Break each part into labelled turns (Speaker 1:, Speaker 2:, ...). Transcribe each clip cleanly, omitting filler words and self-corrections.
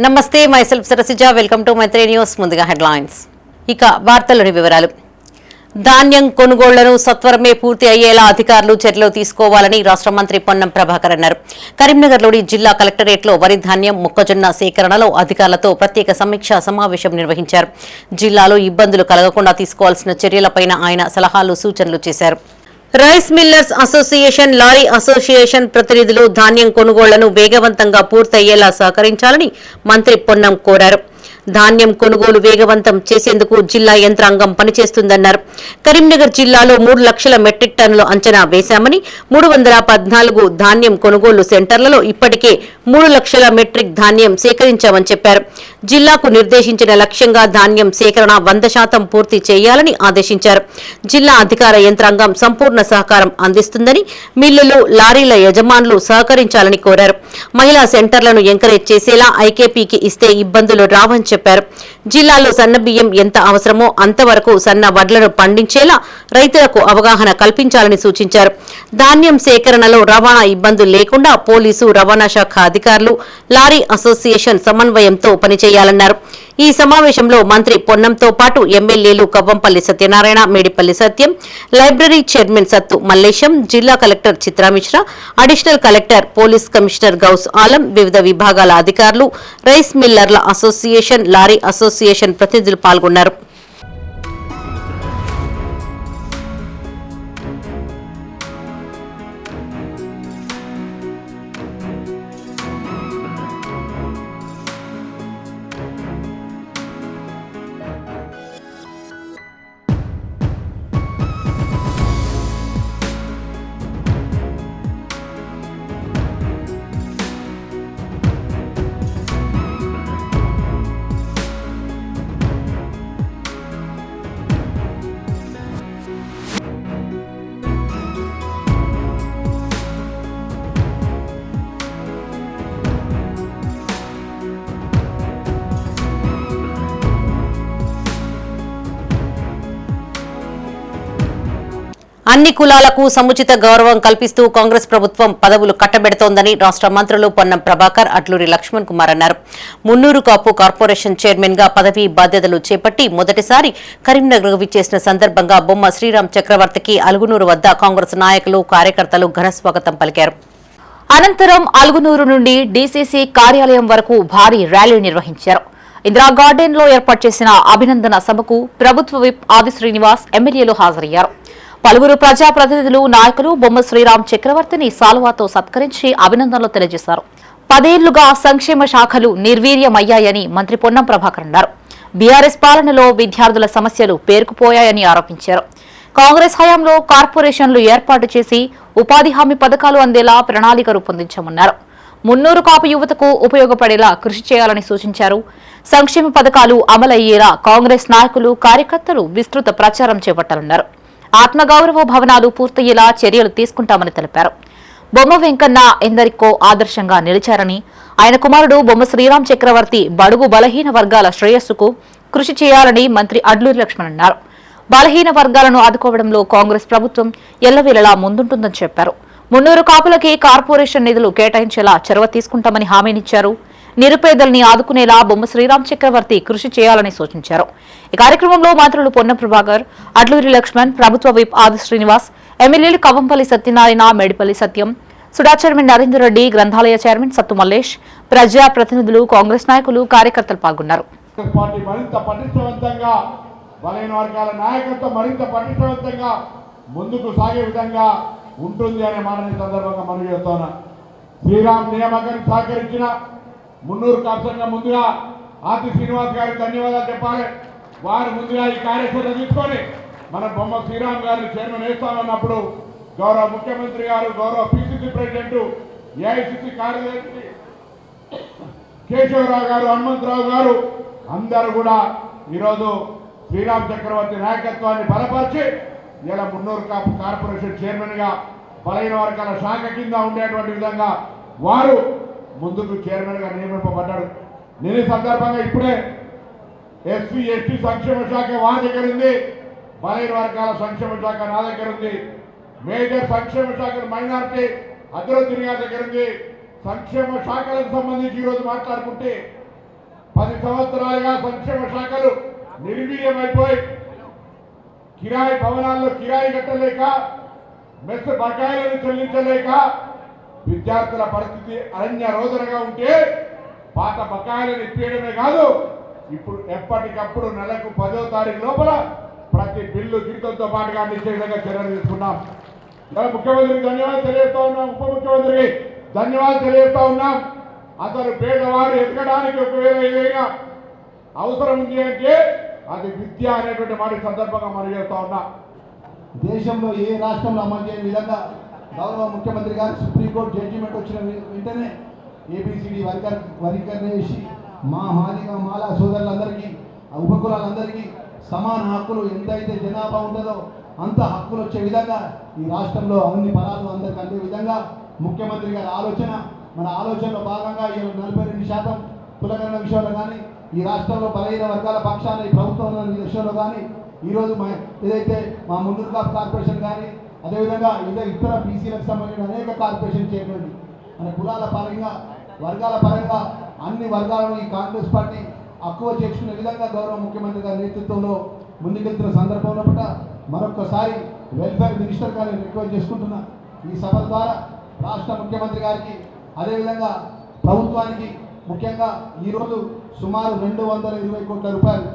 Speaker 1: నమస్తే myself Sarasija welcome to Maitri news. ముందుగా headlines. ఇక వార్తల్లోని వివరాలు. ధాన్యం కొనుగోళ్లను సత్వరమే పూర్తి అయ్యేలా అధికారులు చర్యలు తీసుకోవాలని రాష్ట్ర మంత్రి పొన్నం ప్రభాకర్ అన్నారు. కరీంనగర్లోని జిల్లా కలెక్టరేట్లో వరి ధాన్యం మొక్కజొన్న సేకరణలో అధికారులతో ప్రత్యేక సమీక్షా సమావేశం నిర్వహించారు. జిల్లాలో ఇబ్బందులు కలగకుండా తీసుకోవాల్సిన చర్యలపై ఆయన సలహాలు సూచనలు చేశారు. Rice millers association, lorry association ప్రతినిధులు ధాన్యం కొనుగోళ్లను వేగవంతంగా పూర్తయ్యేలా సహకరించాలని మంత్రి పొన్నం కోరారు. ధాన్యం కొనుగోలు వేగవంతం చేసేందుకు జిల్లా యంత్రాంగం పనిచేస్తుందన్నారు. కరీంనగర్ జిల్లాలో 3 లక్షల మెట్రిక్ టన్నులు అంచనా వేశామని, 314 ధాన్యం కొనుగోలు సెంటర్లలో ఇప్పటికే 3 లక్షల మెట్రిక్ ధాన్యం సేకరించామని చెప్పారు. జిల్లాకు నిర్దేశించిన లక్ష్యంగా ధాన్యం సేకరణ 100% పూర్తి చేయాలని ఆదేశించారు. జిల్లా అధికార యంత్రాంగం సంపూర్ణ సహకారం అందిస్తుందని, మిల్లులు, లారీల యజమానులు సహకరించాలని కోరారు. మహిళా సెంటర్లను ఎంకరేజ్ చేసేలా ఐకేపీకి ఇస్తే ఇబ్బందులు రావని చెప్పారు. జిల్లాలో సన్న బియ్యం ఎంత అవసరమో అంతవరకు సన్న వడ్లను పండించేలా రైతులకు అవగాహన కల్పించాలని సూచించారు. ధాన్యం సేకరణలో రవాణా ఇబ్బందులు లేకుండా పోలీసు, రవాణా శాఖ అధికారులు, లారీ అసోసియేషన్ సమన్వయంతో పనిచేయాలన్నారు. ఈ సమావేశంలో మంత్రి పొన్నంతో పాటు ఎమ్మెల్యేలు కవ్వంపల్లి సత్యనారాయణ, మేడిపల్లి సత్యం, లైబ్రరీ చైర్మన్ సత్తు మల్లేశం, జిల్లా collector Chitra Mishra, additional collector, police commissioner Ghouse Alam, వివిధ విభాగాల అధికారులు, రైస్ మిల్లర్ల అసోసియేషన్, లారీ అసోసియేషన్ ప్రతినిధులు పాల్గొన్నారు. అన్ని కులాలకు సముచిత గౌరవం కల్పిస్తూ కాంగ్రెస్ ప్రభుత్వం పదవులు కట్టబెడుతోందని రాష్ట్ర మంత్రులు పొన్నం ప్రభాకర్, అట్లూరి లక్ష్మణ్ కుమార్ అన్నారు. మున్నూరు కాపు కార్పొరేషన్ చైర్మన్ గా పదవీ బాధ్యతలు చేపట్టి మొదటిసారి కరీంనగర్ విచ్చేసిన సందర్భంగా బొమ్మ శ్రీరామ్ చక్రవర్తికి అలుగునూరు వద్ద కాంగ్రెస్ నాయకులు, కార్యకర్తలు ఘన స్వాగతం పలికారు. అనంతరం అలుగునూరు నుండి డీసీసీ కార్యాలయం వరకు భారీ ర్యాలీ నిర్వహించారు. ఇందిరా గార్డెన్ లో ఏర్పాటు చేసిన అభినందన సభకు ప్రభుత్వ విప్ ఆది శ్రీనివాస్, ఎమ్మెల్యేలు హాజరయ్యారు. పలువురు ప్రజాప్రతినిధులు, నాయకులు బొమ్మ శ్రీరామ్ చక్రవర్తిని సాల్వాతో సత్కరించి అభినందనలు తెలియజేశారు. 10 ఏళ్లుగా సంక్షేమ శాఖలు నిర్వీర్యమయ్యాయని మంత్రి పొన్నం ప్రభాకర్ అన్నారు. బీఆర్ఎస్ పాలనలో విద్యార్థుల సమస్యలు పేరుకుపోయాయని ఆరోపించారు. కాంగ్రెస్ హయాంలో కార్పొరేషన్లు ఏర్పాటు చేసి ఉపాధి హామీ పథకాలు అందేలా ప్రణాళిక రూపొందించామన్నారు. మున్నూరు కాపు యువతకు ఉపయోగపడేలా కృషి చేయాలని సూచించారు. సంక్షేమ పథకాలు అమలయ్యేలా కాంగ్రెస్ నాయకులు, కార్యకర్తలు విస్తృత ప్రచారం చేపట్టాలన్నారు. ఆత్మగౌరవ భవనాలు పూర్తయ్యేలా చర్యలు తీసుకుంటామని తెలిపారు. బొమ్మ వెంకన్న ఎందరికో ఆదర్శంగా నిలిచారని, ఆయన కుమారుడు బొమ్మ శ్రీరామ్ చక్రవర్తి బడుగు బలహీన వర్గాల శ్రేయస్సుకు కృషి చేయాలని మంత్రి అడ్లూరి లక్ష్మణ్ అన్నారు. బలహీన వర్గాలను ఆదుకోవడంలో కాంగ్రెస్ ప్రభుత్వం ఎల్లవేళలా ముందుంటుందని చెప్పారు. మున్నూరు కాపులకి కార్పొరేషన్ నిధులు కేటాయించేలా చొరవ తీసుకుంటామని హామీనిచ్చారు. నిరుపేదల్ని ఆదుకునేలా బొమ్మ శ్రీరామ్ చక్రవర్తి కృషి చేయాలని సూచించారు. ఈ కార్యక్రమంలో మంత్రులు పొన్నం ప్రభాకర్, అడ్లూరి లక్ష్మణ్, ప్రభుత్వ విప్ ఆది శ్రీనివాస్, ఎమ్మెల్యేలు కవ్వంపల్లి సత్యనారాయణ, మేడిపల్లి సత్యం, సుడా చైర్మన్ నరేందర్ రెడ్డి, గ్రంథాలయ చైర్మన్ సత్తు మల్లేష్, ప్రజా ప్రతినిధులు, కాంగ్రెస్ నాయకులు, కార్యకర్తలు పాల్గొన్నారు.
Speaker 2: ముందుకు సాగే విధంగా ఉంటుంది అనే మాటని సందర్భంగా మనం చేస్తున్నా. శ్రీరామ్ నియామకానికి సహకరించిన మున్నూరు కాపుసంగా ముందుగా ఆది శ్రీనివాస్ గారికి ధన్యవాదాలు చెప్పాలి. వారు ముందుగా ఈ కార్యక్రమం తీసుకొని మన బొమ్మ శ్రీరామ్ గారిని చైర్మన్ వేస్తామన్నప్పుడు గౌరవ ముఖ్యమంత్రి గారు, గౌరవ పిసిసి ప్రెసిడెంట్, ఏఐసిసి కార్యదర్శి కేశవరావు గారు, హనుమంతరావు గారు అందరూ కూడా ఈరోజు శ్రీరామ్ చక్రవర్తి నాయకత్వాన్ని బలపరిచి ఇలా మున్నూరు కాపు కార్పొరేషన్ చైర్మన్ గా బలహీన వర్గాల శాఖ కింద ఉండేటువంటి విధంగా వారు ముందుకు చైర్మన్ గా నియమింపబడ్డాడు. నేను ఈ సందర్భంగా ఇప్పుడే ఎస్సీ ఎస్టీ సంక్షేమ శాఖ వారి దగ్గర ఉంది, బలహీన వర్గాల సంక్షేమ శాఖ నా దగ్గర ఉంది, మేజర్ సంక్షేమ శాఖ మైనారిటీ అభివృద్ధి గారి దగ్గర ఉంది. సంక్షేమ శాఖలకు సంబంధించి ఈరోజు మాట్లాడుకుంటే 10 సంవత్సరాలుగా సంక్షేమ శాఖలు నిర్వీర్యమైపోయి కిరాయి భవనాల్లో కిరాయి కట్టలేక మెస్ బకాయిలను చెల్లించలేక విద్యార్థుల పరిస్థితి అరణ్య రోదనగా ఉంటే పాత బకాయిలను ఇప్పించడమే కాదు ఇప్పుడు ఎప్పటికప్పుడు నెలకు 10వ తారీఖు లోపల ప్రతి బిల్లు జీతంతో పాటుగా అందించే విధంగా చర్యలు తీసుకున్నాం. ముఖ్యమంత్రికి ధన్యవాదాలు తెలియజేస్తా ఉన్నాం, ఉప ముఖ్యమంత్రికి ధన్యవాదాలు తెలియజేస్తా ఉన్నాం. అతను పేదవాడు ఎదగడానికి ఒకవేళ ఏదైనా అవసరం ఉంది అంటే అది విద్య అనేటువంటి మాట సందర్భంగా మనం చేస్తా ఉన్నా.
Speaker 3: దేశంలో ఏ రాష్ట్రంలో అమలు చేయని విధంగా గౌరవ ముఖ్యమంత్రి గారు సుప్రీంకోర్టు జడ్జిమెంట్ వచ్చిన వెంటనే ఏబిసిడి వర్గీకరణ చేసి మా మాదిగ మాలా సోదరులందరికీ ఉపకులాలందరికీ సమాన హక్కులు ఎంతైతే జనాభా ఉంటుందో అంత హక్కులు వచ్చే విధంగా ఈ రాష్ట్రంలో అన్ని ఫలాలు అందరికీ అందే విధంగా ముఖ్యమంత్రి గారి ఆలోచన, మన ఆలోచనలో భాగంగా 42% కులగణన విషయంలో కానీ ఈ రాష్ట్రంలో బలహీన వర్గాల పక్షాన ఈ ప్రభుత్వం విషయంలో కానీ ఈరోజు ఏదైతే మా మున్నూరు కాపు కార్పొరేషన్ కానీ అదేవిధంగా ఇతర బీసీలకు సంబంధించిన అనేక కార్పొరేషన్ చేయబడింది. మన కులాల పరంగా వర్గాల పరంగా అన్ని వర్గాలను ఈ కాంగ్రెస్ పార్టీ అక్కువ చేసుకునే విధంగా గౌరవ ముఖ్యమంత్రి గారి నేతృత్వంలో ముందుకెళ్తున్న సందర్భంలో కూడా మరొకసారి వెల్ఫేర్ మినిస్టర్ గారిని రిక్వెస్ట్ చేసుకుంటున్నా. ఈ సభ ద్వారా రాష్ట్ర ముఖ్యమంత్రి గారికి అదేవిధంగా ప్రభుత్వానికి ముఖ్యంగా ఈరోజు సుమారు 220 కోట్ల రూపాయలు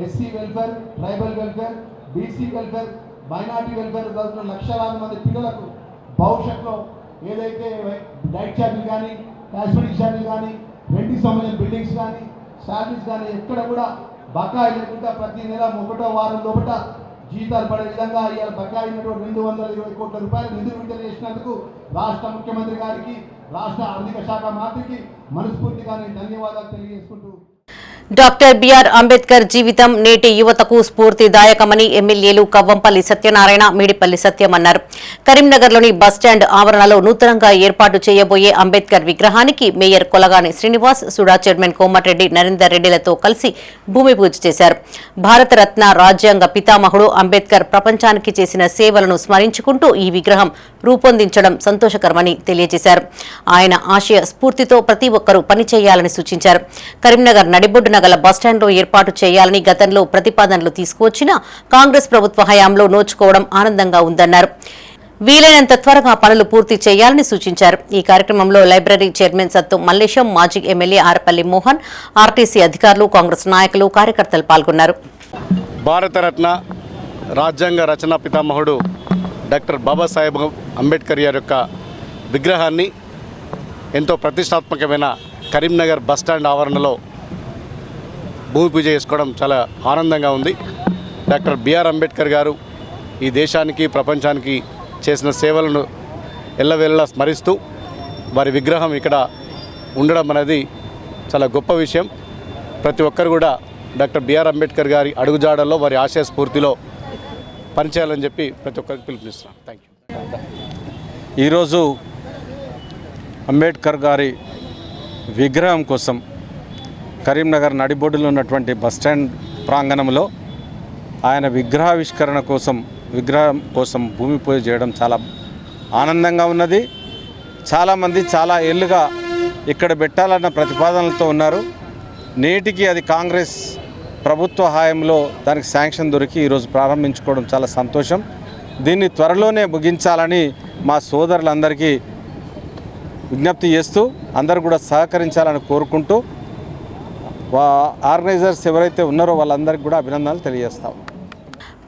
Speaker 3: SC welfare, tribal welfare, BC welfare, minority welfare చదువుతున్న లక్షలాది మంది పిల్లలకు భవిష్యత్తులో ఏదైతే డైట్ ఛార్జీలు కానీ కాస్మెటిక్ ఛార్జీలు కానీ రెంట్కి సంబంధించిన బిల్డింగ్స్ కానీ శాలరీస్ కానీ ఎక్కడ కూడా బకాయి లేకుండా ప్రతి నెల 1వ వారం లోపల జీతాలు పడే విధంగా ఇవాళ బకాయి ఉన్నటువంటి 220 కోట్ల రూపాయలు నిధులు విడుదల చేసినందుకు రాష్ట్ర ముఖ్యమంత్రి గారికి, రాష్ట్ర ఆర్థిక శాఖ మంత్రికి మనస్ఫూర్తిగా ధన్యవాదాలు తెలియజేసుకుంటూ
Speaker 1: డాక్టర్ బిఆర్ అంబేద్కర్ జీవితం నేటి యువతకు స్ఫూర్తిదాయకమని ఎమ్మెల్యేలు కవ్వంపల్లి సత్యనారాయణ, మేడిపల్లి సత్యం అన్నారు. కరీంనగర్లోని బస్టాండ్ ఆవరణలో నూతనంగా ఏర్పాటు చేయబోయే అంబేద్కర్ విగ్రహానికి మేయర్ కొలగాని శ్రీనివాస్, సుడా చైర్మన్ కోమటిరెడ్డి నరేందర్ రెడ్డిలతో కలిసి భూమి పూజ చేశారు. భారతరత్న రాజ్యాంగ పితామహుడు అంబేద్కర్ ప్రపంచానికి చేసిన సేవలను స్మరించుకుంటూ ఈ విగ్రహం రూపొందించడం సంతోషకరమని తెలియజేశారు. ఆయన ఆశయ స్ఫూర్తితో ప్రతి ఒక్కరూ పనిచేయాలని సూచించారు. కరీంనగర్ నడిబొడ్డున గల బస్టాండ్లో ఏర్పాటు చేయాలని గతంలో ప్రతిపాదనలు తీసుకువచ్చినా కాంగ్రెస్ ప్రభుత్వ హయాంలో నోచుకోవడం ఆనందంగా ఉందన్నారు. వీలైనంత త్వరగా పనులు పూర్తి చేయాలని సూచించారు. ఈ కార్యక్రమంలో లైబ్రరీ చైర్మన్ సత్తు మల్లేశం, మాజీ ఎమ్మెల్యే ఆరపల్లి మోహన్, ఆర్టీసీ అధికారులు, కాంగ్రెస్ నాయకులు, కార్యకర్తలు పాల్గొన్నారు.
Speaker 4: భారతరత్న రాజ్యాంగ రచనా పితామహుడు డాక్టర్ బాబాసాహెబ్ అంబేద్కర్ గారి యొక్క విగ్రహాన్ని ఎంతో ప్రతిష్టాత్మకమైన కరీంనగర్ బస్టాండ్ ఆవరణలో భూమి పూజ చేసుకోవడం చాలా ఆనందంగా ఉంది. డాక్టర్ బిఆర్ అంబేద్కర్ గారు ఈ దేశానికి, ప్రపంచానికి చేసిన సేవలను ఎల్లవేళలా స్మరిస్తూ వారి విగ్రహం ఇక్కడ ఉండడం అనేది చాలా గొప్ప విషయం. ప్రతి ఒక్కరు కూడా డాక్టర్ బిఆర్ అంబేద్కర్ గారి అడుగుజాడల్లో వారి ఆశయ స్ఫూర్తిలో పనిచేయాలని చెప్పి ప్రతి ఒక్కరికి పిలుపునిస్తున్నాను. Thank you.
Speaker 5: ఈరోజు అంబేద్కర్ గారి విగ్రహం కోసం కరీంనగర్ నడిబొడ్డులో ఉన్నటువంటి బస్టాండ్ ప్రాంగణంలో ఆయన విగ్రహం కోసం భూమి పూజ చేయడం చాలా ఆనందంగా ఉన్నది. చాలామంది చాలా ఏళ్ళుగా ఇక్కడ పెట్టాలన్న ప్రతిపాదనలతో ఉన్నారు. నేటికి అది కాంగ్రెస్ ప్రభుత్వ హయాంలో దానికి శాంక్షన్ దొరికి ఈరోజు ప్రారంభించుకోవడం చాలా సంతోషం. దీన్ని త్వరలోనే ముగించాలని మా సోదరులందరికీ విజ్ఞప్తి చేస్తూ అందరూ కూడా సహకరించాలని కోరుకుంటూ ఆర్గనైజర్స్ ఎవరైతే ఉన్నారో వాళ్ళందరికీ కూడా అభినందనలు తెలియజేస్తాం.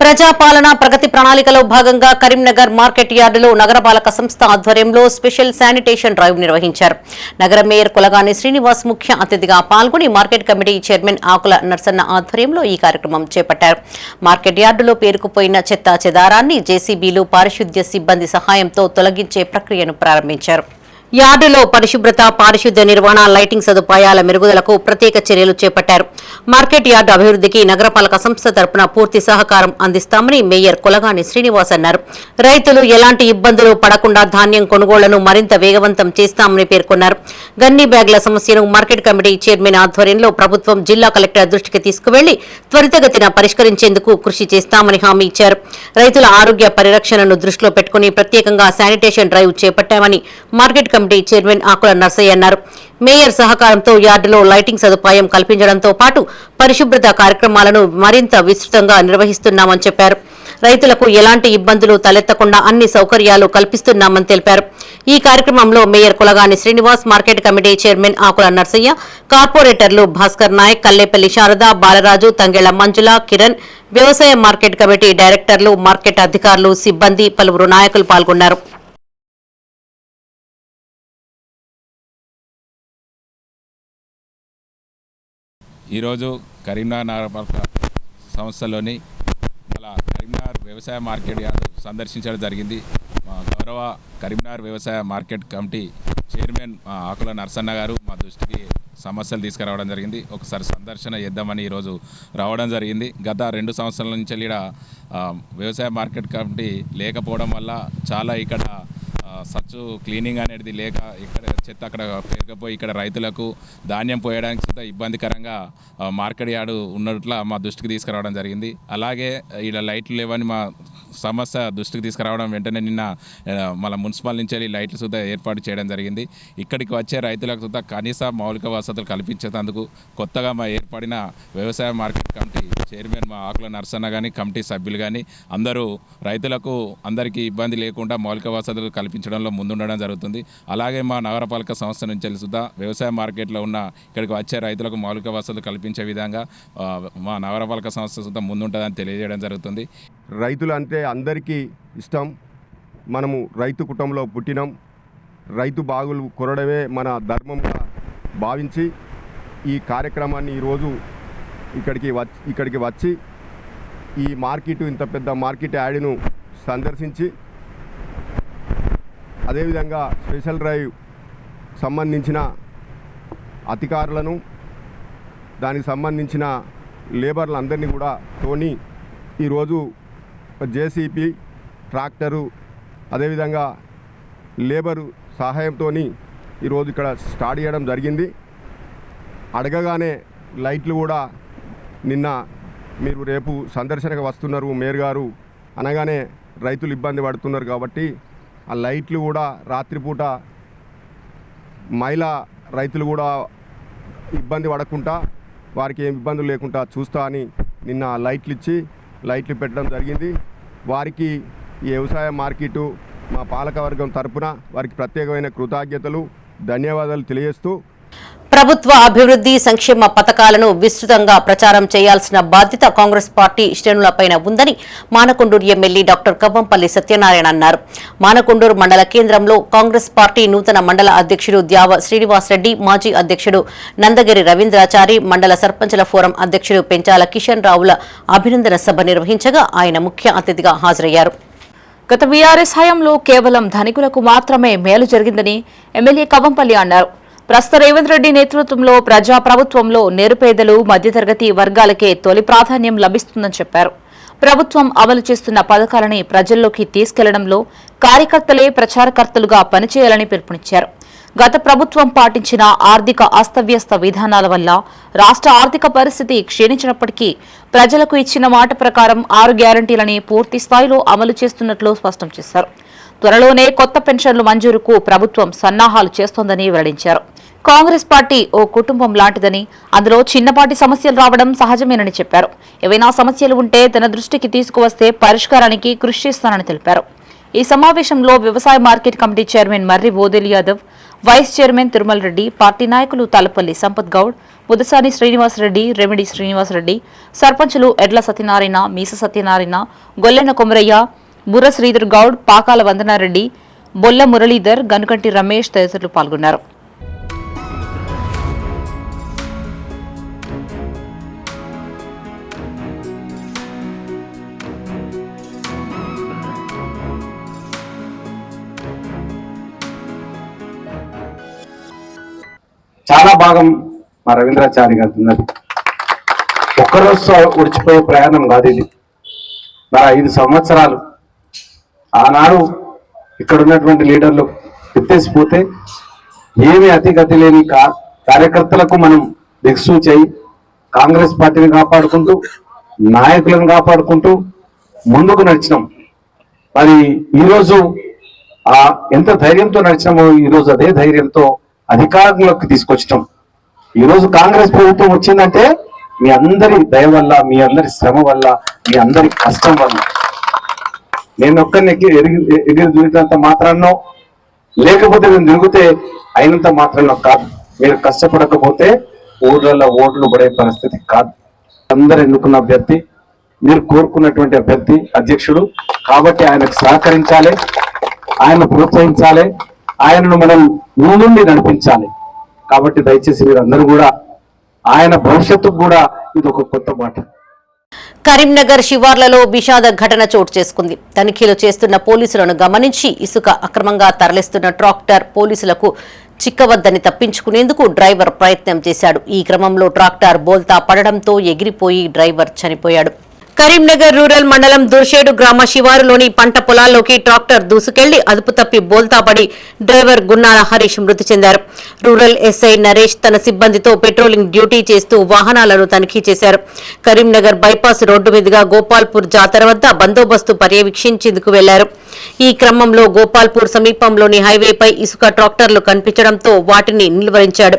Speaker 1: ప్రజాపాలన ప్రగతి ప్రణాళికలో భాగంగా కరీంనగర్ మార్కెట్ యార్డులో నగరపాలక సంస్థ ఆధ్వర్యంలో స్పెషల్ శానిటేషన్ డ్రైవ్ నిర్వహించారు. నగర మేయర్ కొలగాని శ్రీనివాస్ ముఖ్య అతిథిగా పాల్గొని మార్కెట్ కమిటీ చైర్మన్ ఆకుల నర్సన్న ఆధ్వర్యంలో ఈ కార్యక్రమం చేపట్టారు. మార్కెట్ యార్డులో పేరుకుపోయిన చెత్తా చెదారాన్ని జేసీబీలు, పారిశుద్ధ్య సిబ్బంది సహాయంతో తొలగించే ప్రక్రియను ప్రారంభించారు. యార్డులో పరిశుభ్రత, పారిశుద్ధ్య నిర్వహణ, లైటింగ్ సదుపాయాల మెరుగుదలకు ప్రత్యేక చర్యలు చేపట్టారు. మార్కెట్ యార్డు అభివృద్ధికి నగరపాలక సంస్థ తరపున పూర్తి సహకారం అందిస్తామని మేయర్ కొలగాని శ్రీనివాస్ అన్నారు. రైతులు ఎలాంటి ఇబ్బందులు పడకుండా ధాన్యం కొనుగోళ్లను మరింత వేగవంతం చేస్తామని పేర్కొన్నారు. గన్నీ బ్యాగుల సమస్యను మార్కెట్ కమిటీ చైర్మన్ ఆధ్వర్యంలో ప్రభుత్వం జిల్లా కలెక్టర్ దృష్టికి తీసుకువెళ్లి త్వరితగతిన పరిష్కరించేందుకు కృషి చేస్తామని హామీ ఇచ్చారు. రైతుల ఆరోగ్య పరిరక్షణను దృష్టిలో పెట్టుకుని ప్రత్యేకంగా శానిటేషన్ డ్రైవ్ చేపట్టామని మార్కెట్ కమిటీ చైర్మన్ ఆకుల నర్సయ్య అన్నారు. మేయర్ సహకారంతో యార్డులో లైటింగ్ సదుపాయం కల్పించడంతో పాటు పరిశుభ్రత కార్యక్రమాలను మరింత విస్తృతంగా నిర్వహిస్తున్నామని చెప్పారు. రైతులకు ఎలాంటి ఇబ్బందులు తలెత్తకుండా అన్ని సౌకర్యాలు కల్పిస్తున్నామని తెలిపారు. ఈ కార్యక్రమంలో mayor Kulagani Srinivas, market committee chairman ఆకుల నర్సయ్య, కార్పొరేటర్లు భాస్కర్ నాయక్, కల్లేపల్లి శారద, బాలరాజు, తంగెళ్ల మంజుల, కిరణ్, వ్యవసాయ మార్కెట్ కమిటీ డైరెక్టర్లు, మార్కెట్ అధికారులు, సిబ్బంది, పలువురు నాయకులు పాల్గొన్నారు.
Speaker 6: ఈరోజు కరీంనగర్ నగరపాలక సంస్థలోని కరీంనగర్ వ్యవసాయ మార్కెట్ యార్డు సందర్శించడం జరిగింది. మా గౌరవ కరీంనగర్ వ్యవసాయ మార్కెట్ కమిటీ చైర్మన్ ఆకుల నరసన్న గారు మా దృష్టికి సమస్యలు తీసుకురావడం జరిగింది. ఒకసారి సందర్శన చేద్దామని ఈరోజు రావడం జరిగింది. గత 2 సంవత్సరాల నుంచి ఇక్కడ వ్యవసాయ మార్కెట్ కమిటీ లేకపోవడం వల్ల చాలా ఇక్కడ సచ్చు క్లీనింగ్ అనేది లేక ఇక్కడ చెత్త అక్కడ పేరుకపోయి ఇక్కడ రైతులకు ధాన్యం పోయడానికి సుతా ఇబ్బందికరంగా మార్కెట్ యార్డు ఉన్నట్ల మా దృష్టికి తీసుకురావడం జరిగింది. అలాగే ఇలా లైట్లు లేవని మా సమస్య దృష్టికి తీసుకురావడం వెంటనే నిన్న మన మున్సిపల్ నుంచి వెళ్ళి లైట్లు సుతా ఏర్పాటు చేయడం జరిగింది. ఇక్కడికి వచ్చే రైతులకు సుతా కనీస మౌలిక వసతులు కల్పించేందుకు కొత్తగా మా ఏర్పడిన వ్యవసాయ మార్కెట్ కమిటీ చైర్మన్ మా ఆకుల నరసన్న కానీ కమిటీ సభ్యులు కానీ అందరూ రైతులకు అందరికీ ఇబ్బంది లేకుండా మౌలిక వసతులు కల్పించడంలో ముందుండడం జరుగుతుంది. అలాగే మా నగరపాలక సంస్థ నుంచి సుతా వ్యవసాయ మార్కెట్లో ఉన్న ఇక్కడికి వచ్చే రైతులకు మౌలిక వసతులు కల్పించే విధంగా మా నగరపాలక సంస్థ సుతా ముందుంటుందని తెలియజేయడం జరుగుతుంది.
Speaker 7: రైతులు అంటే అందరికీ ఇష్టం. మనము రైతు కుటుంబంలో పుట్టినాం. రైతు బాగులు కొరడమే మన ధర్మంగా భావించి ఈ కార్యక్రమాన్ని ఈరోజు ఇక్కడికి వచ్చి ఈ మార్కెట్ ఇంత పెద్ద మార్కెట్ యార్డును సందర్శించి అదేవిధంగా స్పెషల్ డ్రైవ్ సంబంధించిన అధికారులను దానికి సంబంధించిన లేబర్లందరినీ కూడా తోని ఈరోజు జేసీపీ ట్రాక్టరు అదేవిధంగా లేబరు సహాయంతో ఈరోజు ఇక్కడ స్టార్ట్ చేయడం జరిగింది. అడగగానే లైట్లు కూడా నిన్న మీరు రేపు సందర్శనకు వస్తున్నారు మేయర్ గారు అనగానే రైతులు ఇబ్బంది పడుతున్నారు కాబట్టి ఆ లైట్లు కూడా రాత్రిపూట మహిళా రైతులు కూడా ఇబ్బంది పడకుండా వారికి ఏం ఇబ్బందులు లేకుండా చూస్తా అని నిన్న లైట్లు పెట్టడం జరిగింది. వారికి ఈ వ్యవసాయ మార్కెటు మా పాలకవర్గం తరపున వారికి ప్రత్యేకమైన కృతజ్ఞతలు, ధన్యవాదాలు తెలియజేస్తూ
Speaker 1: ప్రభుత్వ అభివృద్ధి సంక్షేమ పథకాలను విస్తృతంగా ప్రచారం చేయాల్సిన బాధ్యత కాంగ్రెస్ పార్టీ శ్రేణులపైన ఉందని మానకొండూరు ఎమ్మెల్యే డాక్టర్ కవ్వంపల్లి సత్యనారాయణ అన్నారు. మానకొండూరు మండల కేంద్రంలో కాంగ్రెస్ పార్టీ నూతన మండల అధ్యక్షుడు ద్యావ శ్రీనివాసరెడ్డి, మాజీ అధ్యక్షుడు నందగిరి రవీంద్రాచారి, మండల సర్పంచుల ఫోరం అధ్యక్షుడు పెంచాల కిషన్ రావుల అభినందన సభ నిర్వహించగా ఆయన ముఖ్య అతిథిగా హాజరయ్యారు.
Speaker 8: గత బీఆర్ఎస్ హయాంలో కేవలం ధనికులకు మాత్రమే మేలు జరిగిందని ఎమ్మెల్యే కవ్వంపల్లి అన్నారు. ప్రస్తుత రేవంత్ రెడ్డి నేతృత్వంలో ప్రజాప్రభుత్వంలో నిరుపేదలు, మధ్యతరగతి వర్గాలకే తొలి ప్రాధాన్యం లభిస్తుందని చెప్పారు. ప్రభుత్వం అమలు చేస్తున్న పథకాలని ప్రజల్లోకి తీసుకెళ్లడంలో కార్యకర్తలే ప్రచారకర్తలుగా పనిచేయాలని పిలుపునిచ్చారు. గత ప్రభుత్వం పాటించిన ఆర్థిక అస్తవ్యస్త విధానాల వల్ల రాష్ట్ర ఆర్థిక పరిస్థితి క్షీణించినప్పటికీ ప్రజలకు ఇచ్చిన మాట ప్రకారం 6 గ్యారంటీలని పూర్తి స్థాయిలో అమలు చేస్తున్నట్లు స్పష్టం చేశారు. త్వరలోనే కొత్త పెన్షన్లు మంజూరుకు ప్రభుత్వం సన్నాహాలు చేస్తోందని వెల్లడించారు. కాంగ్రెస్ పార్టీ ఓ కుటుంబం లాంటిదని, అందులో చిన్నపాటి సమస్యలు రావడం సహజమేనని చెప్పారు. ఏవైనా సమస్యలు ఉంటే తన దృష్టికి తీసుకువస్తే పరిష్కారానికి కృషి చేస్తానని తెలిపారు. ఈ సమావేశంలో వ్యవసాయ market committee chairman Marri Bodel Yadav, vice chairman Tirumala Reddy, party నాయకులు తలపల్లి సంపత్ గౌడ్, ముదసాని శ్రీనివాసరెడ్డి, రెమిడి శ్రీనివాసరెడ్డి, సర్పంచులు ఎడ్ల సత్యనారాయణ, మీస సత్యనారాయణ, గొల్లెన కొమరయ్య, బుర్ర శ్రీధర్ గౌడ్, పాకాల వందనారెడ్డి, బొల్ల మురళీధర్, గనుకంటి రమేష్ తదితరులు పాల్గొన్నారు.
Speaker 9: చాలా భాగం మా రవీంద్రాచారి గారు ఉన్నది. ఒక్కరోజు ఉడిచిపోయే ప్రయాణం కాదు ఇది. మరి 5 సంవత్సరాలు ఆనాడు ఇక్కడ ఉన్నటువంటి లీడర్లు ఎత్తేసిపోతే ఏమి అతిగతి లేని కార్యకర్తలకు మనం దిక్సూ చేయి కాంగ్రెస్ పార్టీని కాపాడుకుంటూ నాయకులను కాపాడుకుంటూ ముందుకు నడిచినాం. మరి ఈరోజు ఎంత ధైర్యంతో నడిచామో ఈరోజు అదే ధైర్యంతో అధికారంలోకి తీసుకొచ్చాం. ఈరోజు కాంగ్రెస్ ప్రభుత్వం వచ్చిందంటే మీ అందరి దయ వల్ల, మీ అందరి శ్రమ వల్ల, మీ అందరి కష్టం వల్ల. నేను ఒక్కరిని ఎగిరి దూరినంత మాత్రాన్నో, లేకపోతే నేను తిరిగితే అయినంత మాత్రాన్నో కాదు. మీరు కష్టపడకపోతే ఊర్లలో ఓట్లు పడే పరిస్థితి కాదు. అందరు ఎన్నుకున్న అభ్యర్థి, మీరు కోరుకున్నటువంటి అభ్యర్థి అధ్యక్షుడు కాబట్టి ఆయనకు సహకరించాలి, ఆయన ప్రోత్సహించాలి, ఆయనను మనం ముందుండి నడిపించాలి. కాబట్టి దయచేసి మీరందరూ కూడా ఆయన భవిష్యత్తుకు కూడా ఇది ఒక కొత్త మాట.
Speaker 1: కరీంనగర్ శివార్లలో విషాద ఘటన చోటు చేసుకుంది. తనిఖీలు చేస్తున్న పోలీసులను గమనించి ఇసుక అక్రమంగా తరలిస్తున్న ట్రాక్టర్ పోలీసులకు చిక్కవద్దని తప్పించుకునేందుకు డ్రైవర్ ప్రయత్నం చేశాడు. ఈ క్రమంలో ట్రాక్టర్ బోల్తా పడడంతో ఎగిరిపోయి డ్రైవర్ చనిపోయాడు. కరీంనగర్ రూరల్ మండలం దుర్షేడు గ్రామ శివారులోని పంట పొలాల్లోకి ట్రాక్టర్ దూసుకెళ్లి అదుపు తప్పి బోల్తాపడి డ్రైవర్ గున్నాల హరీష్ మృతి చెందారు. రూరల్ ఎస్ఐ నరేష్ తన సిబ్బందితో పెట్రోలింగ్ డ్యూటీ చేస్తూ వాహనాలను తనిఖీ చేశారు. కరీంనగర్ బైపాస్ రోడ్డు మీదుగా గోపాల్పూర్ జాతర వద్ద బందోబస్తు పర్యవేక్షించేందుకు వెళ్లారు. ఈ క్రమంలో గోపాల్పూర్ సమీపంలోని హైవేపై ఇసుక ట్రాక్టర్లు కనిపించడంతో వాటిని నిలువరించాడు.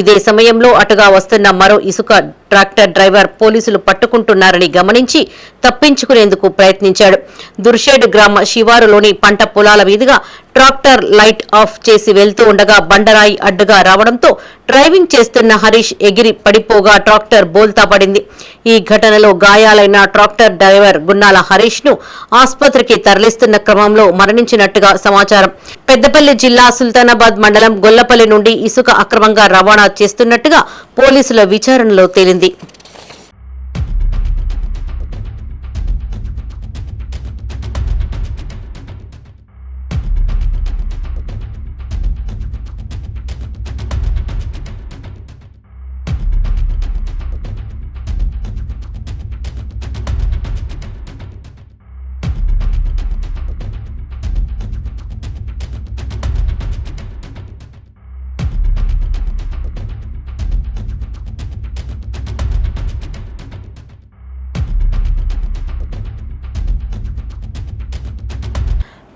Speaker 1: ఇదే సమయంలో అటుగా వస్తున్న మరో ఇసుక ట్రాక్టర్ డ్రైవర్ పోలీసులు పట్టుకుంటున్నారని గమనించి తప్పించుకునేందుకు ప్రయత్నించాడు. దుర్షేడ్ గ్రామ శివారులోని పంట పొలాల మీదుగా ట్రాక్టర్ లైట్ ఆఫ్ చేసి వెళ్తూ ఉండగా బండరాయి అడ్డుగా రావడంతో డ్రైవింగ్ చేస్తున్న హరీష్ ఎగిరి పడిపోగా ట్రాక్టర్ బోల్తా పడింది. ఈ ఘటనలో గాయాలైన ట్రాక్టర్ డ్రైవర్ గున్నాల హరీష్ ను ఆసుపత్రికి తరలిస్తున్న క్రమంలో మరణించినట్టుగా సమాచారం. పెద్దపల్లి జిల్లా సుల్తానాబాద్ మండలం గొల్లపల్లి నుండి ఇసుక అక్రమంగా రవాణా చేస్తున్నట్టుగా పోలీసుల విచారణలో తేలింది.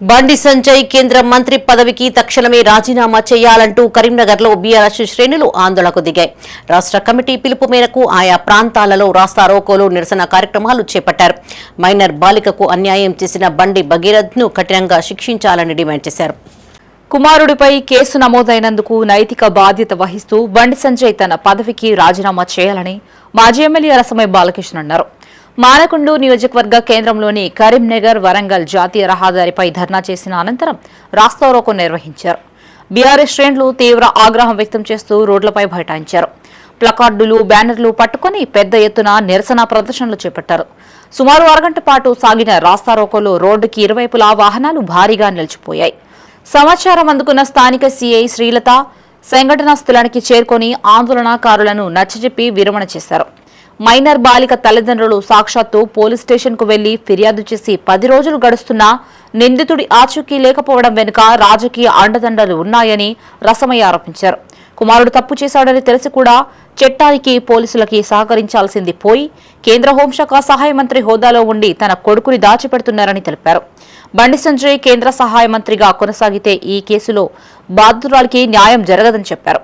Speaker 1: బండి సంజయ్ కేంద్ర మంత్రి పదవికి తక్షణమే రాజీనామా చేయాలంటూ కరీంనగర్లో బీఆర్ఎస్ శ్రేణులు ఆందోళనకు దిగాయి. రాష్ట్ర కమిటీ పిలుపు మేరకు ఆయా ప్రాంతాలలో రాస్తారోకోలు, నిరసన కార్యక్రమాలు చేపట్టారు. మైనర్ బాలికకు అన్యాయం చేసిన బండి భగీరథ్ను కఠినంగా శిక్షించాలని డిమాండ్ చేశారు.
Speaker 8: కుమారుడిపై కేసు నమోదైనందుకు నైతిక బాధ్యత వహిస్తూ బండి సంజయ్ తన పదవికి రాజీనామా చేయాలని మాజీ ఎమ్మెల్యే రసమై బాలకృష్ణ అన్నారు. మానకొండ నియోజకవర్గ కేంద్రంలోని కరీంనగర్ వరంగల్ జాతీయ రహదారిపై ధర్నా చేసిన అనంతరం రాస్తారోకో నిర్వహించారు. బీఆర్ఎస్ శ్రేణులు తీవ్ర ఆగ్రహం వ్యక్తం చేస్తూ రోడ్లపై బైఠాయించారు. ప్లకార్డులు, బ్యానర్లు పట్టుకుని పెద్ద ఎత్తున నిరసన ప్రదర్శనలు చేపట్టారు. సుమారు అరగంట పాటు సాగిన రాస్తారోకోలో రోడ్డుకి ఇరువైపులా వాహనాలు భారీగా నిలిచిపోయాయి. సమాచారం అందుకున్న స్థానిక సీఐ శ్రీలత సంఘటనా స్థలానికి చేరుకుని ఆందోళనకారులను నచ్చజెప్పి విరమణ చేశారు. మైనర్ బాలిక తల్లిదండ్రులు సాక్షాత్తు పోలీస్ స్టేషన్ కు వెళ్లి ఫిర్యాదు చేసి 10 రోజులు గడుస్తున్నా నిందితుడి ఆచూకీ లేకపోవడం వెనుక రాజకీయ అండదండలు ఉన్నాయని రసమయ్య ఆరోపించారు. కుమారుడు తప్పు చేశాడని తెలిసి కూడా చట్టానికి పోలీసులకి సహకరించాల్సింది పోయి కేంద్ర హోంశాఖ సహాయ మంత్రి హోదాలో ఉండి తన కొడుకుని దాచిపెడుతున్నారని తెలిపారు. బండి సంజయ్ కేంద్ర సహాయ మంత్రిగా కొనసాగితే ఈ కేసులో బాధితురాలికి న్యాయం జరగదని చెప్పారు.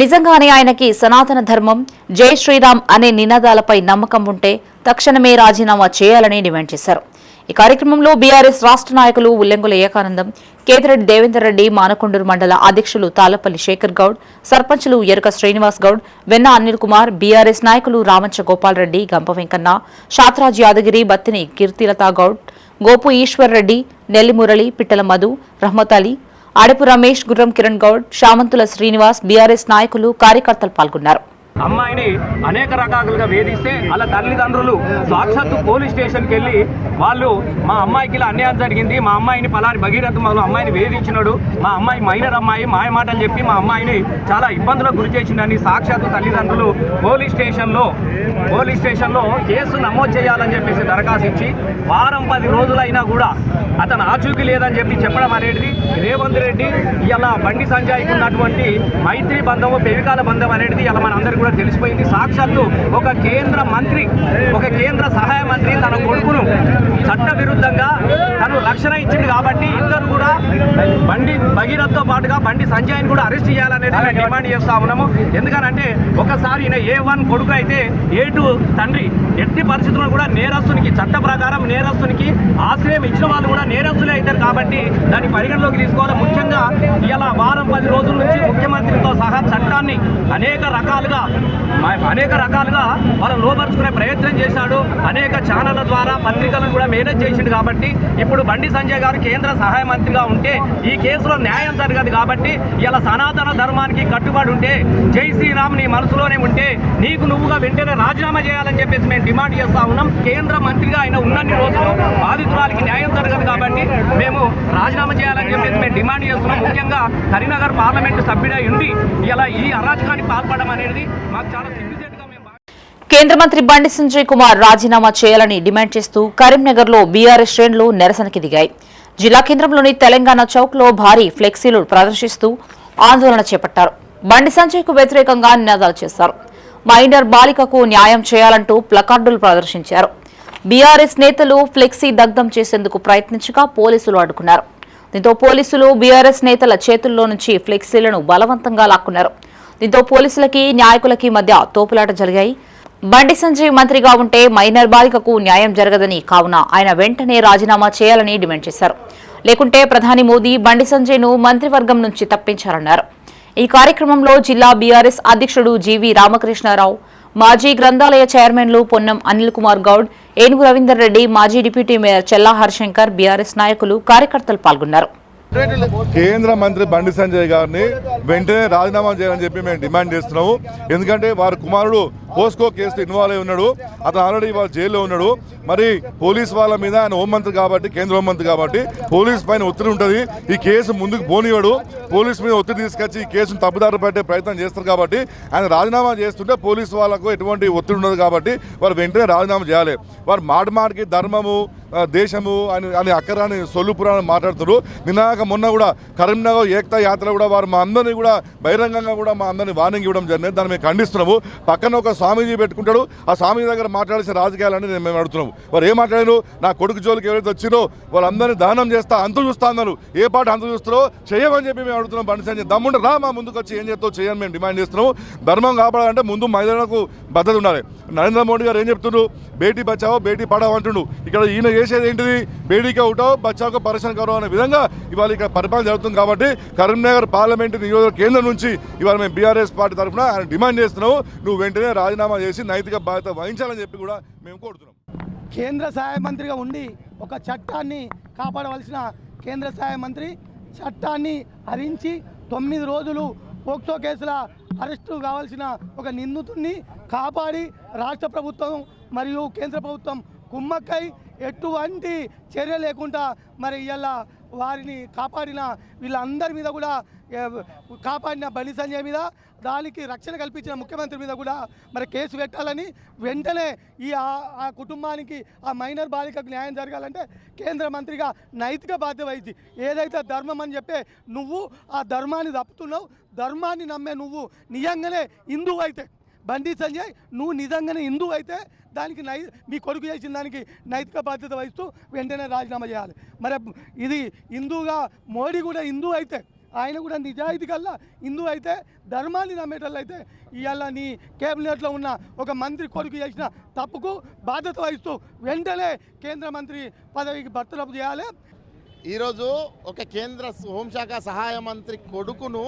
Speaker 8: నిజంగానే ఆయనకి సనాతన ధర్మం, జై శ్రీరామ్ అనే నినాదాలపై నమ్మకం ఉంటే తక్షణమే రాజీనామా చేయాలని డిమాండ్ చేశారు. ఈ కార్యక్రమంలో బీఆర్ఎస్ రాష్ట్ర నాయకులు ఉల్లెంగుల ఏకానందం, కేతిరెడ్డి దేవేందర్ రెడ్డి, మానకొండూరు మండల అధ్యక్షులు తాళ్లపల్లి శేఖర్ గౌడ్, సర్పంచులు ఎరుక శ్రీనివాస్ గౌడ్, వెన్న అనిల్ కుమార్, బీఆర్ఎస్ నాయకులు రామంచ గోపాల్ రెడ్డి, గంప వెంకన్న, శాతరాజ్ యాదగిరి, బత్తిని కీర్తిలతా గౌడ్, గోపు ఈశ్వర్ రెడ్డి, నెల్లి మురళి, పిట్టల మధు, రహమత్ అలీ, ఆడపు రమేష్, గుర్రం కిరణ్ గౌడ్, శామంతుల శ్రీనివాస్, బీఆర్ఎస్ నాయకులు, కార్యకర్తలు పాల్గొన్నారు.
Speaker 10: అమ్మాయిని అనేక రకాలుగా వేధిస్తే అలా తల్లిదండ్రులు సాక్షాత్తు పోలీస్ స్టేషన్కి వెళ్ళి వాళ్ళు మా అమ్మాయికి ఇలా అన్యాయం జరిగింది, మా అమ్మాయిని పలాని భగీరథ మొదలు అమ్మాయిని వేధించినాడు, మా అమ్మాయి మైనర్ అమ్మాయి మాయ మాటలు చెప్పి మా అమ్మాయిని చాలా ఇబ్బందులకు గురి చేసిందని సాక్షాత్తు తల్లిదండ్రులు పోలీస్ స్టేషన్లో కేసు నమోదు చేయాలని చెప్పేసి దరఖాస్తు ఇచ్చి వారం 10 రోజులైనా కూడా అతను ఆచూకీ లేదని చెప్పి చెప్పడం అనేది రేవంత్ రెడ్డి ఇలా బండి సంజయ్కి ఉన్నటువంటి మైత్రి బంధము, పెవికాల బంధం అనేది ఇలా మనందరికీ కూడా తెలిసిపోయింది. సాక్షాత్తు ఒక కేంద్ర సహాయ మంత్రి తన కొడుకును చట్ట విరుద్ధంగా తను రక్షణ ఇచ్చింది కాబట్టి ఇద్దరు కూడా బండి భగీరథ్తో పాటుగా బండి సంజయ్ని కూడా అరెస్ట్ చేయాలనేది మేము డిమాండ్ చేస్తా ఉన్నాము. ఎందుకనంటే ఒకసారి ఈయన A1 కొడుకు అయితే A2 తండ్రి. ఎట్టి పరిస్థితుల్లో కూడా నేరస్తునికి చట్ట ప్రకారం నేరస్తునికి ఆశ్రయం ఇచ్చిన వాళ్ళు కూడా నేరస్తులే అవుతారు కాబట్టి దాన్ని పరిగణలోకి తీసుకోవాలి. ముఖ్యంగా ఇలా వారం 10 రోజుల నుంచి ముఖ్యమంత్రితో సహా చట్టాన్ని అనేక రకాలుగా వాళ్ళు లోపరుచుకునే ప్రయత్నం చేశాడు. అనేక ఛానళ్ల ద్వారా పత్రికలను కూడా మేనేజ్ చేసిండు కాబట్టి ఇప్పుడు బండి సంజయ్ గారు కేంద్ర సహాయ మంత్రిగా ఉంటే ఈ కేసులో న్యాయం జరగదు కాబట్టి ఇలా సనాతన ధర్మానికి కట్టుబడి ఉంటే జై శ్రీరామ్ నీ మనసులోనే ఉంటే నీకు నువ్వుగా వెంటనే రాజీనామా చేయాలని చెప్పేసి మేము డిమాండ్ చేస్తా ఉన్నాం. కేంద్ర మంత్రిగా ఆయన ఉన్నన్ని రోజులు బాధితురాలకి న్యాయం జరగదు కాబట్టి మేము రాజీనామా చేయాలని చెప్పేసి మేము డిమాండ్ చేస్తున్నాం. ముఖ్యంగా కరీంనగర్ పార్లమెంటు సభ్యుడై ఉండి ఇలా ఈ అరాచకానికి పాల్పడడం అనేది మాకు చాలా సిగ్గుచేటుగా మేము
Speaker 8: కేంద్ర మంత్రి బండి సంజయ్ కుమార్ రాజీనామా చేయాలని డిమాండ్ చేస్తూ కరీంనగర్లో బీఆర్ఎస్ శ్రేణులు నిరసనకి దిగాయి. జిల్లా కేంద్రంలోని తెలంగాణ చౌక్లో భారీ ఫ్లెక్సీలు ప్రదర్శిస్తూ ఆందోళన చేపట్టారు. బండి సంజయ్కు వ్యతిరేకంగా నినాదాలు చేశారు. మైనర్ బాలికకు న్యాయం చేయాలంటూ ప్లకార్డులు ప్రదర్శించారు. బీఆర్ఎస్ నేతలు ఫ్లెక్సీ దగ్ధం చేసేందుకు ప్రయత్నించగా పోలీసులు అడ్డుకున్నారు. దీంతో పోలీసులు బీఆర్ఎస్ నేతల చేతుల్లో నుంచి ఫ్లెక్సీలను బలవంతంగా లాక్కున్నారు. దీంతో పోలీసులకి నాయకులకి మధ్య తోపులాట జరిగాయి. బండి సంజయ్ మంత్రిగా ఉంటే మైనర్ బాలికకు న్యాయం జరగదని కావున ఆయన వెంటనే రాజీనామా చేయాలని డిమాండ్ చేశారు. లేకుంటే ప్రధాని మోదీ బండి సంజయ్ను మంత్రివర్గం నుంచి తప్పించారన్నారు. ఈ కార్యక్రమంలో జిల్లా బీఆర్ఎస్ అధ్యక్షుడు జీవీ రామకృష్ణారావు, మాజీ గ్రంథాలయ చైర్మన్లు పొన్నం అనిల్ కుమార్ గౌడ్, ఏనుగు రవీందర్ రెడ్డి, మాజీ డిప్యూటీ మేయర్ చెల్లా హరిశంకర్, బీఆర్ఎస్ నాయకులు కార్యకర్తలు పాల్గొన్నారు.
Speaker 11: కేంద్ర మంత్రి బండి సంజయ్ గారిని వెంటనే రాజీనామా చేయాలని చెప్పి మేము డిమాండ్ చేస్తున్నాము. ఎందుకంటే వారి కుమారుడు పోస్కో కేసులో ఇన్వాల్వ్ అయి ఉన్నాడు. అతను ఆల్రెడీ వాళ్ళ జైల్లో ఉన్నాడు. మరి పోలీస్ వాళ్ళ మీద ఆయన హోంమంత్రి కాబట్టి, కేంద్ర హోంమంత్రి కాబట్టి పోలీస్ పైన ఒత్తిడి ఉంటుంది. ఈ కేసు ముందుకు పోనివాడు. పోలీస్ మీద ఒత్తిడి తీసుకొచ్చి ఈ కేసును తప్పుదారి పట్టే ప్రయత్నం చేస్తారు కాబట్టి ఆయన రాజీనామా చేస్తుంటే పోలీసు వాళ్ళకు ఎటువంటి ఒత్తిడి ఉండదు కాబట్టి వారు వెంటనే రాజీనామా చేయాలి. వారు మాటికి ధర్మము దేశము అని అక్కరాని సొల్లుపురాన్ని మాట్లాడుతారు. నిన్నాక మొన్న కూడా కరీంనగర్ ఏకతా యాత్ర కూడా వారు మా అందరినీ కూడా బహిరంగంగా కూడా మా అందరినీ వార్నింగ్ ఇవ్వడం జరిగింది. దాన్ని మేము ఖండిస్తున్నాము. పక్కన ఒక స్వామీజీ పెట్టుకుంటాడు. ఆ స్వామీజీ దగ్గర మాట్లాడాల్సిన రాజకీయాలని మేము అడుగుతున్నాము. వారు ఏం మాట్లాడారు? నా కొడుకు జోలికి ఎవరైతే వచ్చిరో వాళ్ళందరినీ దహనం చేస్తా అంతు చూస్తా అన్నారు. ఏ పాట అంతు చూస్తారో చేయమని చెప్పి మేము అడుగుతున్నాం. బండి సంజయ్ దమ్ముంటే రా మా ముందుకు వచ్చి ఏం చేస్తావు చేయని మేము డిమాండ్ చేస్తున్నాము. ధర్మం కాపాడాలంటే ముందు మహిళలకు భద్రత ఉండాలి. నరేంద్ర మోడీ గారు ఏం చెప్తున్నారు? బేటీ బచావో బేటీ పడావో అంటుండు. ఇక్కడ ఈయన చేసేది ఏంటిది? బేటీకి అవుటావు బచావో పరిశ్రమ కరో అనే విధంగా ఇవాళ ఇక్కడ పరిపాలన జరుగుతుంది. కాబట్టి కరీంనగర్ పార్లమెంటు నియోజక కేంద్రం నుంచి ఇవాళ మేము బీఆర్ఎస్ పార్టీ తరఫున ఆయన డిమాండ్ చేస్తున్నాము. నువ్వు వెంటనే రాజీనామా చేసి నైతిక బాధ్యత వహించాలని చెప్పి కూడా మేము కోరుతున్నాం.
Speaker 12: కేంద్ర సహాయ మంత్రిగా ఉండి ఒక చట్టాన్ని కాపాడవలసిన కేంద్ర సహాయ మంత్రి చట్టాన్ని హరించి 9 రోజులు పోక్సో కేసుల అరెస్టు కావాల్సిన ఒక నిందితుడిని కాపాడి రాష్ట్ర ప్రభుత్వం మరియు కేంద్ర ప్రభుత్వం కుమ్మక్కై ఎటువంటి చర్య లేకుండా మరి ఇలా వారిని కాపాడిన వీళ్ళందరి మీద కూడా కాపాడిన బండి సంజయ్ మీద దానికి రక్షణ కల్పించిన ముఖ్యమంత్రి మీద కూడా మరి కేసు పెట్టాలని వెంటనే ఆ కుటుంబానికి ఆ మైనర్ బాలికకు న్యాయం జరగాలంటే కేంద్ర మంత్రిగా నైతిక బాధ్యత వహించి ఏదైతే ధర్మం అని చెప్పే నువ్వు ఆ ధర్మాన్ని తప్పుతున్నావు. ధర్మాన్ని నమ్మే నువ్వు నిజంగానే హిందువు అయితే బండి సంజయ్ నువ్వు నిజంగానే హిందువు అయితే దానికి మీ కొడుకు చేసిన దానికి నైతిక బాధ్యత వహిస్తూ వెంటనే రాజీనామా చేయాలి. మరి ఇది హిందువుగా మోడీ కూడా హిందువు అయితే ఆయన కూడా నిజాయితీ కల్లా హిందువు అయితే ధర్మాన్ని నమ్మేటోళ్ళు అయితే ఇవాళ నీ కేబినెట్లో ఉన్న ఒక మంత్రి కొడుకు చేసిన తప్పుకు బాధ్యత వహిస్తూ వెంటనే కేంద్ర మంత్రి పదవికి బర్తరఫ్ చేయాలి.
Speaker 13: ఈరోజు ఒక కేంద్ర హోంశాఖ సహాయ మంత్రి కొడుకును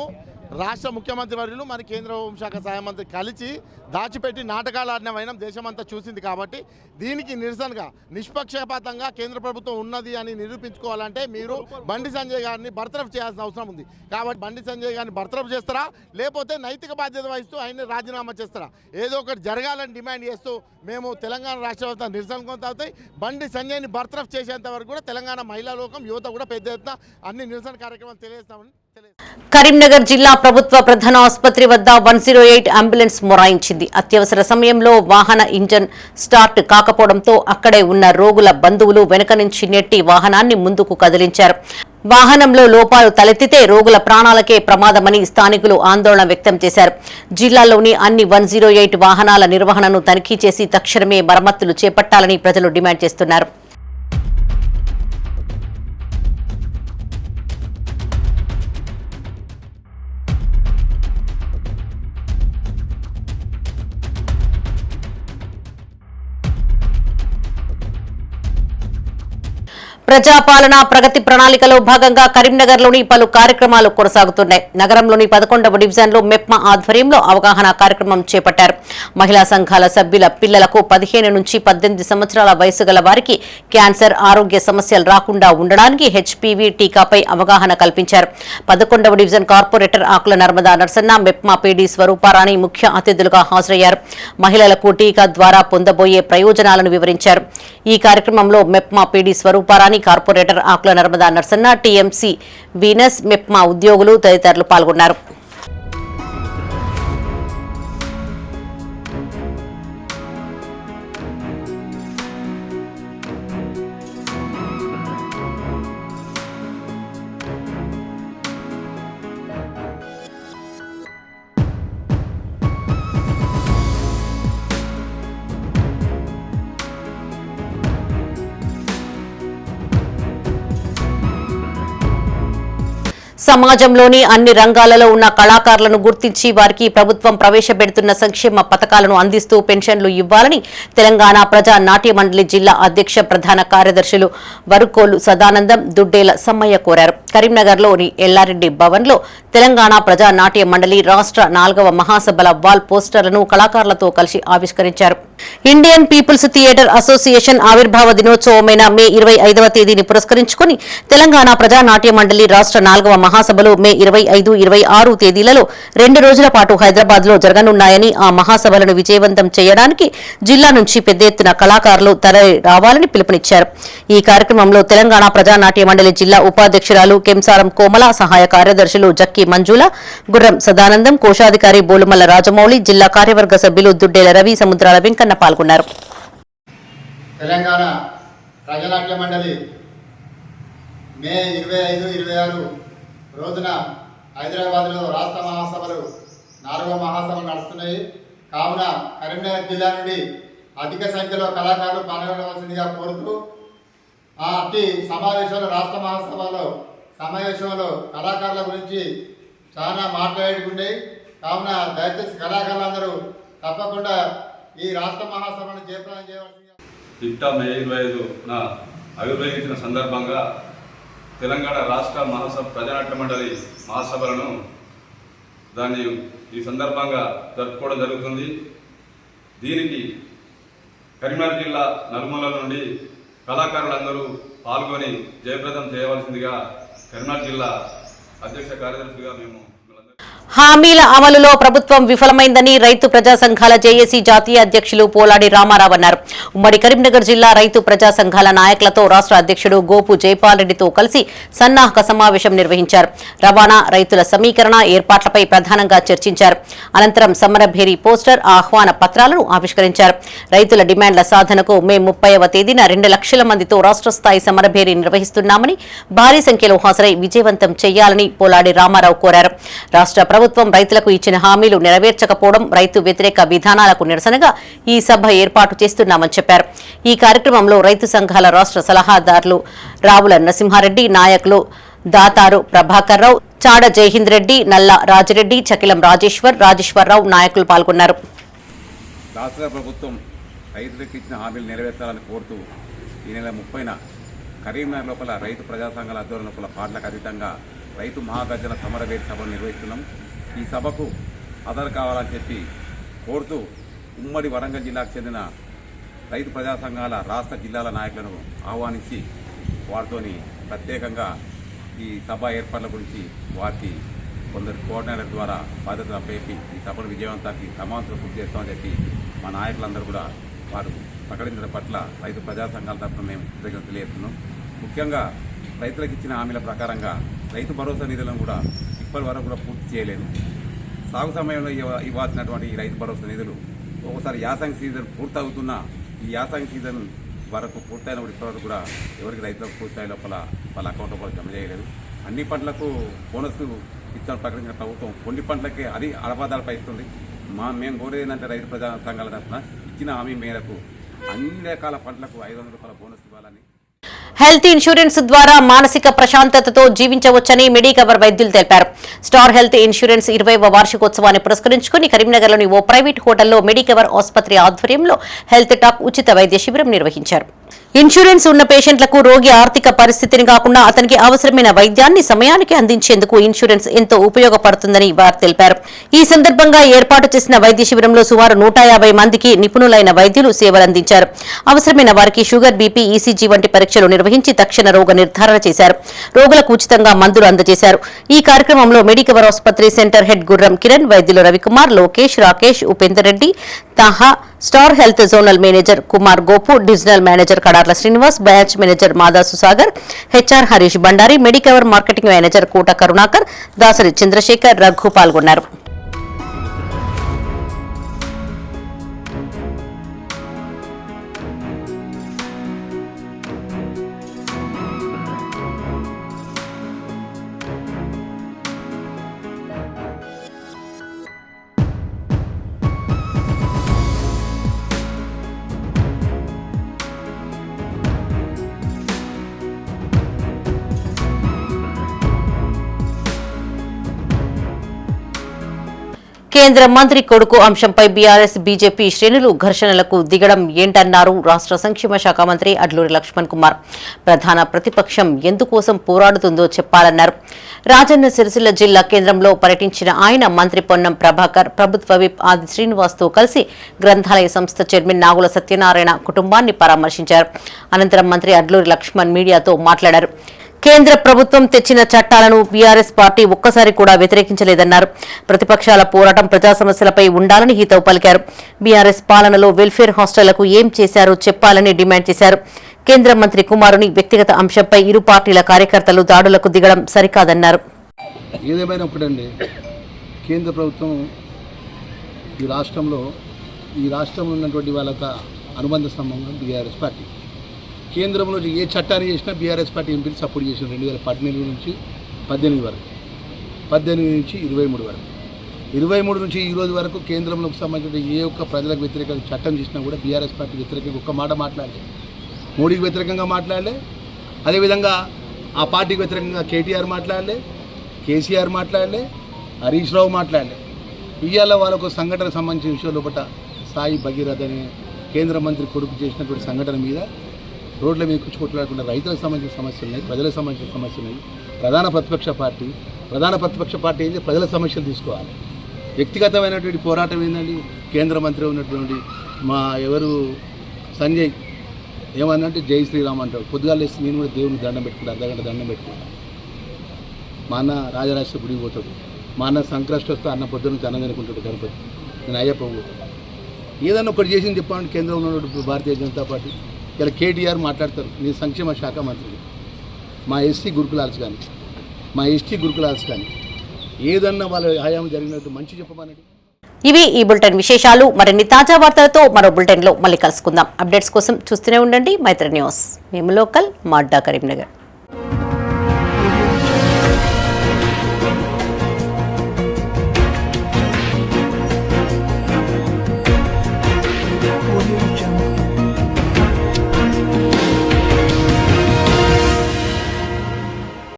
Speaker 13: రాష్ట్ర ముఖ్యమంత్రి వర్యులు మరి కేంద్ర హోంశాఖ సహాయ మంత్రి కలిసి దాచిపెట్టి నాటకాలు ఆడిన వైనం దేశమంతా చూసింది. కాబట్టి దీనికి నిరసనగా నిష్పక్షపాతంగా కేంద్ర ప్రభుత్వం ఉన్నది అని నిరూపించుకోవాలంటే మీరు బండి సంజయ్ గారిని బర్తరఫ్ చేయాల్సిన అవసరం ఉంది. కాబట్టి బండి సంజయ్ గారిని బర్తరఫ్ చేస్తారా లేకపోతే నైతిక బాధ్యత వహిస్తూ ఆయన రాజీనామా చేస్తారా? ఏదో ఒకటి జరగాలని డిమాండ్ చేస్తూ మేము తెలంగాణ రాష్ట్ర ప్రభుత్వం నిరసన కొనసాగుతాయి. బండి సంజయ్ని బర్తరఫ్ చేసేంత వరకు కూడా తెలంగాణ మహిళా లోకం యువత కూడా పెద్ద ఎత్తున అన్ని నిరసన కార్యక్రమాలు తెలియజేస్తామని
Speaker 1: కరీంనగర్ జిల్లా ప్రభుత్వ ప్రధాన ఆసుపత్రి వద్ద 108 అంబులెన్స్ మొరాయించింది. అత్యవసర సమయంలో వాహన ఇంజన్ స్టార్ట్ కాకపోవడంతో అక్కడే ఉన్న రోగుల బంధువులు వెనుక నుంచి నెట్టి వాహనాన్ని ముందుకు కదిలించారు. వాహనంలో లోపాలు తలెత్తితే రోగుల ప్రాణాలకే ప్రమాదమని స్థానికులు ఆందోళన వ్యక్తం చేశారు. జిల్లాలోని అన్ని 108 వాహనాల నిర్వహణను తనిఖీ చేసి తక్షణమే మరమ్మతులు చేపట్టాలని ప్రజలు డిమాండ్ చేస్తున్నారు. ప్రజాపాలన ప్రగతి ప్రణాళికలో భాగంగా కరీంనగర్లోని పలు కార్యక్రమాలు కొనసాగుతున్నాయి. నగరంలోని 11వ డివిజన్లో మెప్మా ఆధ్వర్యంలో అవగాహన కార్యక్రమం చేపట్టారు. మహిళా సంఘాల సభ్యుల పిల్లలకు 15 నుంచి 18 సంవత్సరాల వయసు గల వారికి క్యాన్సర్ ఆరోగ్య సమస్యలు రాకుండా ఉండడానికి హెచ్పీవీ టీకాపై అవగాహన కల్పించారు. 11వ డివిజన్ కార్పొరేటర్ ఆకుల నర్మదా నర్సన్న, మెప్మా పీడీ స్వరూపారాణి ముఖ్య అతిథులుగా హాజరయ్యారు. మహిళలకు టీకా ద్వారా పొందబోయే ప్రయోజనాలను వివరించారు. ఈ కార్యక్రమంలో మెప్మా పీడీ స్వరూపారాణి, కార్పొరేటర్ ఆకుల నర్మదా నర్సన్న, టీఎంసీ వీనస్, మెప్మా ఉద్యోగులు తదితరులు పాల్గొన్నారు. సమాజంలోని అన్ని రంగాలలో ఉన్న కళాకారులను గుర్తించి వారికి ప్రభుత్వం ప్రవేశపెడుతున్న సంక్షేమ పథకాలను అందిస్తూ పెన్షన్లు ఇవ్వాలని తెలంగాణ ప్రజా నాట్య మండలి జిల్లా అధ్యక్ష ప్రధాన కార్యదర్శులు వరుకోలు సదానందం, దుడ్డేల సమ్మయ్య కోరారు. కరీంనగర్లోని ఎల్లారెడ్డి భవన్లో తెలంగాణ ప్రజా నాట్య మండలి రాష్ట్ర 4వ మహాసభల వాల్ పోస్టర్లను కళాకారులతో కలిసి ఆవిష్కరించారు. ఇండియన్ పీపుల్స్ థియేటర్ అసోసియేషన్ ఆవిర్భావ దినోత్సవమైన మే 25వ తేదీని పురస్కరించుకుని తెలంగాణ ప్రజా నాట్య మండలి రాష్ట్ర 4వ మహాసభలు మే 25, 26 తేదీలలో 2 రోజుల పాటు హైదరాబాద్ లో జరగనున్నాయని, ఆ మహాసభలను విజయవంతం చేయడానికి జిల్లా నుంచి పెద్ద ఎత్తున కళాకారులు తరలి రావాలని పిలుపునిచ్చారు. ఈ కార్యక్రమంలో తెలంగాణ ప్రజా నాట్య మండలి జిల్లా ఉపాధ్యక్షురాలు కెంసారం కోమల, సహాయ కార్యదర్శులు జక్కి మంజుల, గుర్రం సదానందం, కోశాధికారి బోలుమల్ల రాజమౌళి, జిల్లా కార్యవర్గ సభ్యులు దుడ్డేల రవి, సముద్రాల వెంకన్న పాల్గొన్నారు.
Speaker 14: తెలంగాణ ప్రజానాట్య మండలి మే 25, 26 రోజున హైదరాబాద్లో రాష్ట్ర మహాసభలు 4వ మహాసభలు నడుస్తున్నాయి. కావున కరీంనగర్ జిల్లా నుండి అధిక సంఖ్యలో కళాకారులు పాల్గొనవలసిందిగా కోరుతూ అట్టి సమావేశంలో రాష్ట్ర మహాసభలో సమావేశంలో కళాకారుల గురించి చాలా మాట్లాడుకుండే. కావున దయచేసి కళాకారులందరూ తప్పకుండా ఈ రాష్ట్ర మహాసభను జయప్రదం చేయవలసిందిగా.
Speaker 15: మే 25న ఆవిర్భవించిన సందర్భంగా తెలంగాణ రాష్ట్ర మహాసభ ప్రజానాట్య మండలి మహాసభలను ఈ సందర్భంగా జరుపుకోవడం జరుగుతుంది. దీనికి కరీంనగర్ జిల్లా నలుమూలల నుండి కళాకారులందరూ పాల్గొని జయప్రదం చేయవలసిందిగా కరీంనగర్ జిల్లా అధ్యక్ష కార్యదర్శిగా మేము
Speaker 1: హామీల అమలులో ప్రభుత్వం విఫలమైందని రైతు ప్రజా సంఘాల జేఏసీ జాతీయ అధ్యక్షులు పోలాడి రామారావు అన్నారు. ఉమ్మడి కరీంనగర్ జిల్లా రైతు ప్రజా సంఘాల నాయకులతో రాష్ట్ర అధ్యక్షుడు గోపు జైపాల్ రెడ్డితో కలిసి సన్నాహక సమావేశం నిర్వహించారు. రవాణా, రైతుల సమీకరణ ఏర్పాట్లపై ప్రధానంగా చర్చించారు. అనంతరం సమరభేరి పోస్టర్, ఆహ్వాన పత్రాలను ఆవిష్కరించారు. రైతుల డిమాండ్ల సాధనకు మే 30వ తేదీన 2 లక్షల మందితో రాష్ట్ర స్థాయి సమరభేరి నిర్వహిస్తున్నామని, భారీ సంఖ్యలో హాజరై విజయవంతం చేయాలని పోలాడి రామారావు కోరారు. రాష్ట్ర ప్రభుత్వం రైతులకు ఇచ్చిన హామీలు నెరవేర్చకపోవడం, రైతు వ్యతిరేక విధానాలకు నిరసనగా ఈ సభ ఏర్పాటు చేస్తున్నామని చెప్పారు. ఈ కార్యక్రమంలో రైతు సంఘాల రాష్ట్ర సలహాదారులు రావుల నరసింహారెడ్డి, నాయకులు దాతారు ప్రభాకర్ రావు, చాడ జయహింద్ రెడ్డి, నల్ల రాజిరెడ్డి, చకిలం రాజేశ్వరరావు నాయకులు పాల్గొన్నారు.
Speaker 16: రాష్ట్ర ప్రభుత్వం రైతులకు ఇచ్చిన హామీలు నెరవేర్చాలని కోరుతూ ఈ నెల 30న కరీంనగర్ లోపల రైతు ప్రజా సంఘాల ఆధ్వర్యం లోపల పార్టీలకు అతీతంగా రైతు మహాగర్జన సమరభేరి సభను నిర్వహిస్తున్నాం. ఈ సభకు హాజరు కావాలని చెప్పి కోరుతూ ఉమ్మడి వరంగల్ జిల్లాకు చెందిన రైతు ప్రజా సంఘాల రాష్ట్ర జిల్లాల నాయకులను ఆహ్వానించి వారితోని ప్రత్యేకంగా ఈ సభ ఏర్పాట్ల గురించి వారికి కొందరు కోఆర్డినేటర్ ద్వారా బాధ్యతలు అప్పేపి ఈ సభను విజయవంతానికి సమాంతరం పూర్తి చేస్తామని చెప్పి మా నాయకులందరూ కూడా వారు ప్రకటించడం పట్ల రైతు ప్రజా సంఘాల తరఫున మేము కృతజ్ఞతలు తెలియజేస్తున్నాం. ముఖ్యంగా రైతులకు ఇచ్చిన హామీల ప్రకారంగా రైతు భరోసా నిధులను కూడా ఇప్పటి వరకు కూడా పూర్తి చేయలేదు. సాగు సమయంలో ఇవ్వాల్సినటువంటి ఈ రైతు భరోసా నిధులు ఒకసారి యాసంగి సీజన్ పూర్తవుతున్న ఈ యాసంగి సీజన్ వరకు పూర్తయిన ఇప్పటివరకు కూడా ఎవరికి రైతులకు పూర్తయిన లోపల వాళ్ళ అకౌంట్ లోపల జమ చేయలేదు. అన్ని పంటలకు బోనస్ ఇచ్చిన ప్రకటించిన ప్రభుత్వం కొన్ని పంటలకే అది అడపాదడపా ఇస్తుంది. మేము కోరేది ఏంటంటే రైతు ప్రజా సంఘాల తరఫున ఇచ్చిన హామీ మేరకు అన్ని రకాల పంటలకు 500 రూపాయల బోనస్ ఇవ్వాలని.
Speaker 1: హెల్త్ ఇన్సూరెన్స్ ద్వారా మానసిక ప్రశాంతతతో జీవించవచ్చని మెడికవర్ వైద్యులు తెలిపారు. స్టార్ హెల్త్ ఇన్సూరెన్స్ 20వ వార్షికోత్సవాన్ని పురస్కరించుకుని కరీంనగర్లోని ఓ ప్రైవేట్ హోటల్లో మెడికవర్ ఆసుపత్రి ఆధ్వర్యంలో హెల్త్ టాక్ ఉచిత వైద్య శిబిరం నిర్వహించారు. ఇన్సూరెన్స్ ఉన్న పేషెంట్లకు రోగి ఆర్థిక పరిస్థితిని కాకుండా అతనికి అవసరమైన వైద్యాన్ని సమయానికి అందించేందుకు ఇన్సూరెన్స్ ఎంతో ఉపయోగపడుతుందని వారు తెలిపారు. ఈ సందర్భంగా ఏర్పాటు చేసిన వైద్య శిబిరంలో సుమారు 150 మందికి నిపుణులైన వైద్యులు సేవలందించారు. అవసరమైన వారికి షుగర్, బీపీ, ఈసీజీ వంటి పరీక్షలు నిర్వహించి తక్షణ రోగ నిర్ధారణ చేశారు. రోగులకు ఉచితంగా మందులు అందజేశారు. ఈ కార్యక్రమంలో మెడికవర్ ఆసుపత్రి సెంటర్ హెడ్ గుర్రం కిరణ్, వైద్యులు Ravikumar, Lokesh, Rakesh, Upender Reddy, Taha, star health zonal manager Kumar Gopu, divisional manager Kadarla Srinivas, branch manager Mada Susagar, HR Harish Bandari, Medicover marketing manager Kota Karunakar, Dasari Chandrasekhar, Raghu పాల్గొన్నారు. కేంద్ర మంత్రి కొడుకు అంశంపై బీఆర్ఎస్, బీజేపీ శ్రేణులు ఘర్షణలకు దిగడం ఏంటన్నారు రాష్ట్ర సంక్షేమ శాఖ మంత్రి అడ్లూరి లక్ష్మణ్ కుమార్. ప్రధాన ప్రతిపక్షం ఎందుకోసం పోరాడుతుందో చెప్పాలన్నారు. రాజన్న సిరిసిల్ల జిల్లా కేంద్రంలో పర్యటించిన ఆయన మంత్రి పొన్నం ప్రభాకర్, ప్రభుత్వ విప్ ఆది శ్రీనివాస్తో కలిసి గ్రంథాలయ సంస్థ చైర్మన్ నాగుల సత్యనారాయణ కుటుంబాన్ని పరామర్శించారు. అనంతరం మంత్రి అడ్లూరి లక్ష్మణ్ మీడియాతో మాట్లాడారు. కేంద్ర ప్రభుత్వం తెచ్చిన చట్టాలను బీఆర్ఎస్ పార్టీ ఒక్కసారి కూడా వ్యతిరేకించలేదన్నారు. ప్రతిపక్షాల పోరాటం ప్రజా సమస్యలపై ఉండాలని హితవు పలికారు. బీఆర్ఎస్ పాలనలో వెల్ఫేర్ హాస్టళ్లకు ఏం చేశారో చెప్పాలని డిమాండ్ చేశారు. కేంద్ర మంత్రి కుమారుని వ్యక్తిగత అంశంపై ఇరు పార్టీల కార్యకర్తలు దాడులకు దిగడం సరికాదన్నారు.
Speaker 3: ఏదేమైనా ఒకటండి, కేంద్ర ప్రభుత్వం ఈ రాష్ట్రంలో ఉన్నటువంటి వాళ్ళ అనుబంధ సంబంధం బీఆర్ఎస్ పార్టీ. కేంద్రంలో ఏ చట్టాన్ని చేసినా బీఆర్ఎస్ పార్టీ ఎంపీలు సపోర్ట్ చేసిన 2018 నుంచి 18 వరకు, 18 నుంచి 23 వరకు, 23 నుంచి ఈ రోజు వరకు కేంద్రంలోకి సంబంధించిన ఏ ఒక్క ప్రజలకు వ్యతిరేకంగా చట్టం చేసినా కూడా బీఆర్ఎస్ పార్టీ వ్యతిరేకంగా ఒక్క మాట మాట్లాడలే. మోడీకి వ్యతిరేకంగా మాట్లాడలే. అదేవిధంగా ఆ పార్టీకి వ్యతిరేకంగా కేటీఆర్ మాట్లాడలే, కేసీఆర్ మాట్లాడలే, హరీష్ రావు మాట్లాడలే. ఇవాళ వాళ్ళకు సంఘటన సంబంధించిన విషయం లోపల సాయి భగీరథ అనే కేంద్ర మంత్రి కొడుకు చేసినటువంటి సంఘటన మీద రోడ్ల మీద కూర్చు కొట్లాడకుండా రైతులకు సంబంధించిన సమస్యలు ఉన్నాయి, ప్రజలకు సంబంధించిన సమస్యలు ఉన్నాయి. ప్రధాన ప్రతిపక్ష పార్టీ ఏంటి? ప్రజల సమస్యలు తీసుకోవాలి. వ్యక్తిగతమైనటువంటి పోరాటం ఏంటండి? కేంద్ర మంత్రి ఉన్నటువంటి మా సంజయ్ ఏమన్నంటే జై శ్రీరామ్ అంటాడు. పొద్దుగాలు వేసి నేను కూడా దేవుని దండం పెట్టుకుంటాను, అర్ధగంట దండం పెట్టుకుంటాను. మా అన్న రాజరాజేశ్వర గుడికి పోతాడు. మా అన్న సంక్రాంతి వస్తే అన్న పొద్దున్న నుంచి అన్నం తినుకుంటాడు గణపతి. నేను అయ్యప్ప పోతాను. ఏదన్నా ఒకటి చేసింది చెప్పండి కేంద్రంలో ఉన్నటువంటి భారతీయ జనతా పార్టీ. ఇలా కేటీఆర్ మాట్లాడతారు, నేను సంక్షేమ శాఖ మంత్రి, మా ఎస్టీ గురుకులాల్స్ కానీ ఏదన్నా వాళ్ళ హయాం జరిగినట్టు మంచి చెప్పమనండి.
Speaker 1: ఇవి ఈ బులెటిన్ విశేషాలు. మరిన్ని తాజా వార్తలతో మరో బులెటిన్లో మళ్ళీ కలుసుకుందాం. అప్డేట్స్ కోసం చూస్తూనే ఉండండి మైత్రి న్యూస్. మేము లోకల్, మాడ్డా, కరీంనగర్.